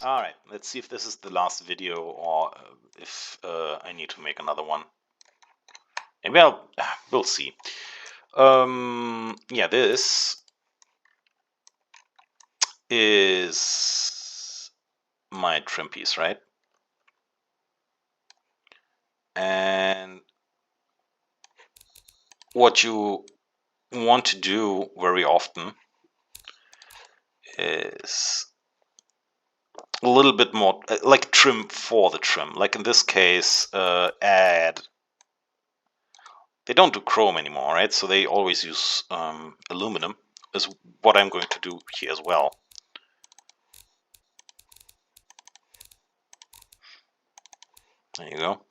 Alright, let's see if this is the last video or if I need to make another one. And well, we'll see. Yeah, this is my trim piece, right? And what you want to do very often is a little bit more like trim for the trim. Like in this case, add. They don't do chrome anymore, right? So they always use aluminum. Is what I'm going to do here as well. There you go.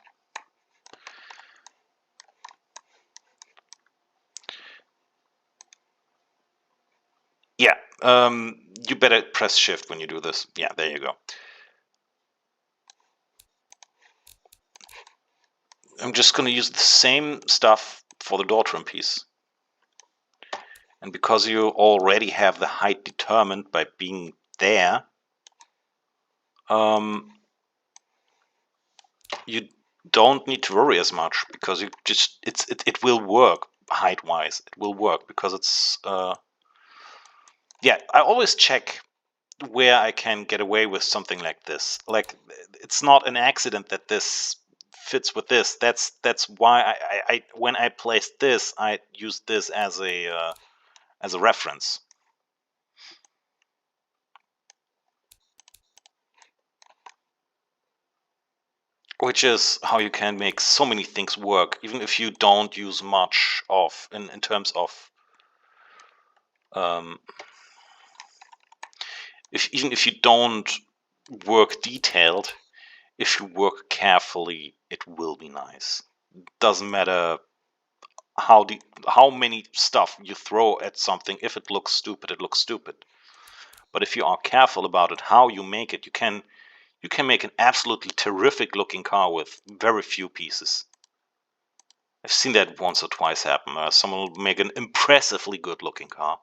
Yeah, you better press shift when you do this. Yeah, there you go. I'm just going to use the same stuff for the door trim piece. And because you already have the height determined by being there, you don't need to worry as much because you just it will work height wise. It will work because it's yeah. I always check where I can get away with something like this. Like it's not an accident that this fits with this. That's why I when I placed this, I used this as a reference. Which is how you can make so many things work, even if you don't use much of in terms of even if you don't work detailed, if you work carefully, it will be nice. Doesn't matter how many stuff you throw at something. If it looks stupid, it looks stupid. But if you are careful about it, how you make it, you can make an absolutely terrific looking car with very few pieces. I've seen that once or twice happen. Someone will make an impressively good looking car,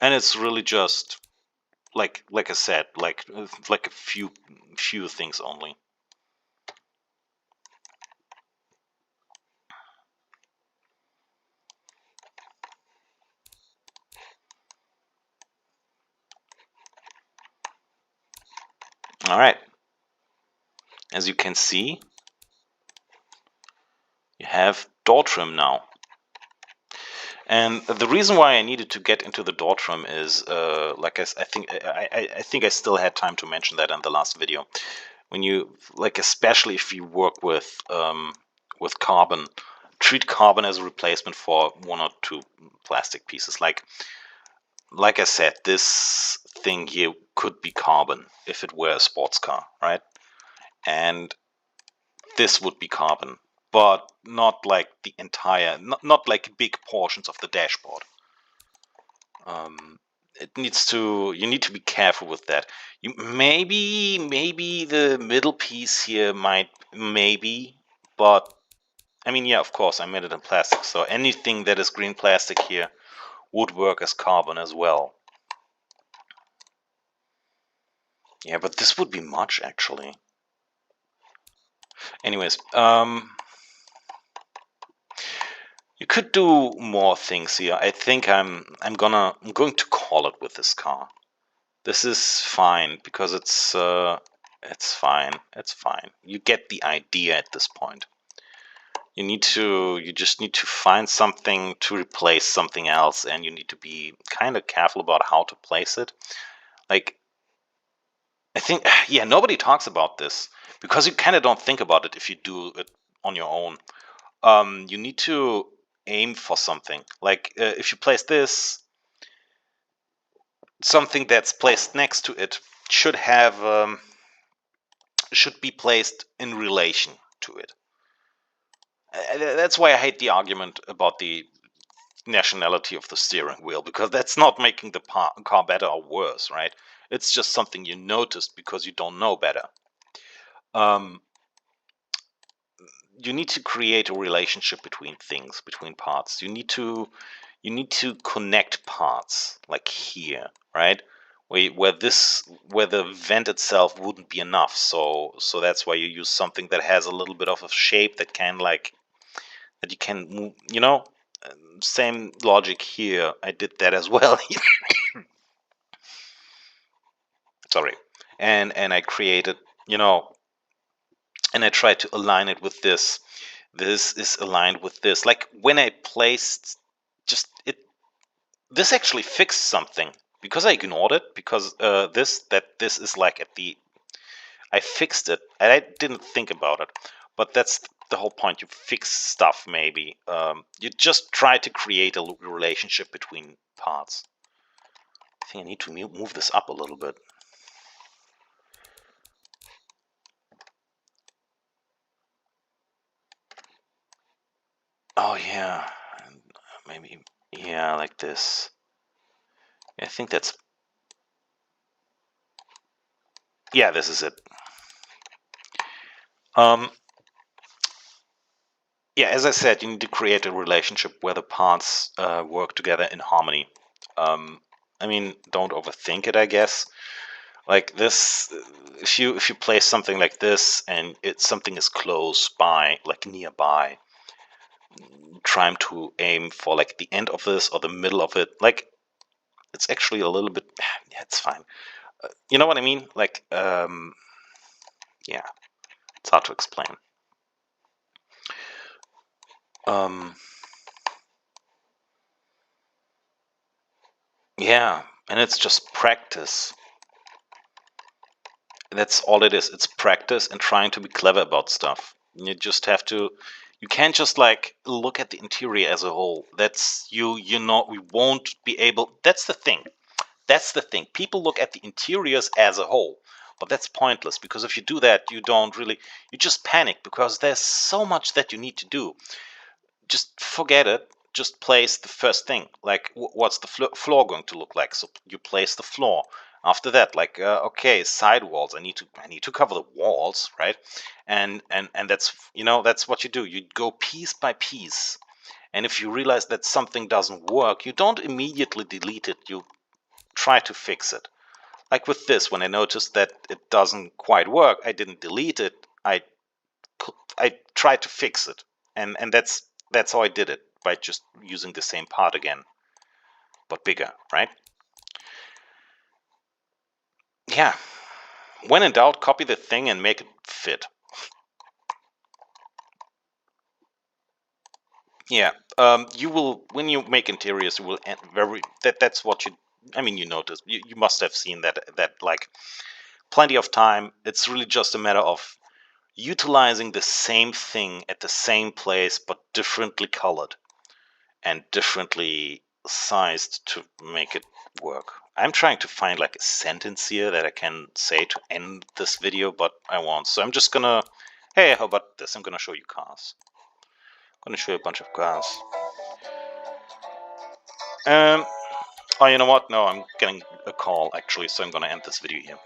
and it's really just like I said, like a few things only. All right. As you can see, you have door trim now. And the reason why I needed to get into the door trim is, like I think I still had time to mention that in the last video. When you especially if you work with carbon, treat carbon as a replacement for one or two plastic pieces. Like I said, this thing here could be carbon if it were a sports car, right? And this would be carbon, but not like the entire, not like big portions of the dashboard. It needs to, you need to be careful with that. You maybe the middle piece here might, but I mean, yeah, of course, I made it in plastic, so anything that is green plastic here would work as carbon as well. Yeah, but this would be much actually. Anyways, you could do more things here. I think I'm going to call it with this car. This is fine because it's fine. It's fine. You get the idea at this point. You just need to find something to replace something else, and you need to be kind of careful about how to place it. Like, I think, yeah, nobody talks about this because you kind of don't think about it if you do it on your own. You need to aim for something. Like, if you place this, something that's placed next to it should have should be placed in relation to it. That's why I hate the argument about the nationality of the steering wheel, because that's not making the car better or worse, right? It's just something you noticed because you don't know better. You need to create a relationship between things, between parts. You need to connect parts, like here, right? where the vent itself wouldn't be enough. So that's why you use something that has a little bit of a shape that can that you can move. Same logic here. I did that as well. Sorry, and I created, and I tried to align it with this. This is aligned with this. Like when I placed just it, this actually fixed something because I ignored it, because this is like at the, I fixed it and I didn't think about it. But that's the whole point. You fix stuff, maybe. You just try to create a relationship between parts. I think I need to move this up a little bit. Oh yeah, maybe, yeah, like this. I think that's, yeah, this is it. Yeah, as I said, you need to create a relationship where the parts work together in harmony. I mean, don't overthink it, I guess. Like this, if you place something like this and something is close by, like nearby, trying to aim for like the end of this or the middle of it, like it's actually a little bit, yeah, it's fine. You know what I mean? Like, yeah, it's hard to explain. Yeah, and it's just practice. That's all it is. It's practice and trying to be clever about stuff. You just have to, you can't just like look at the interior as a whole. That's we won't be able, that's the thing. That's the thing. People look at the interiors as a whole, but that's pointless, because if you do that, you don't really, you just panic because there's so much that you need to do. Just forget it. Just place the first thing. Like, what's the floor going to look like? So you place the floor. After that, like, okay, side walls. I need to cover the walls, right? And that's, that's what you do. You go piece by piece. And if you realize that something doesn't work, you don't immediately delete it. You try to fix it. Like with this, when I noticed that it doesn't quite work, I didn't delete it. I tried to fix it, and that's how I did it, by just using the same part again, but bigger, right? Yeah. When in doubt, copy the thing and make it fit. Yeah. You will, when you make interiors, you will that's what you. I mean, you notice. You must have seen that like plenty of time. It's really just a matter of utilizing the same thing at the same place, but differently colored and differently sized to make it work. I'm trying to find like a sentence here that I can say to end this video, but I won't. So I'm just gonna, hey, how about this? I'm gonna show you cars. I'm gonna show you a bunch of cars. Oh, you know what? No, I'm getting a call actually, so I'm gonna end this video here.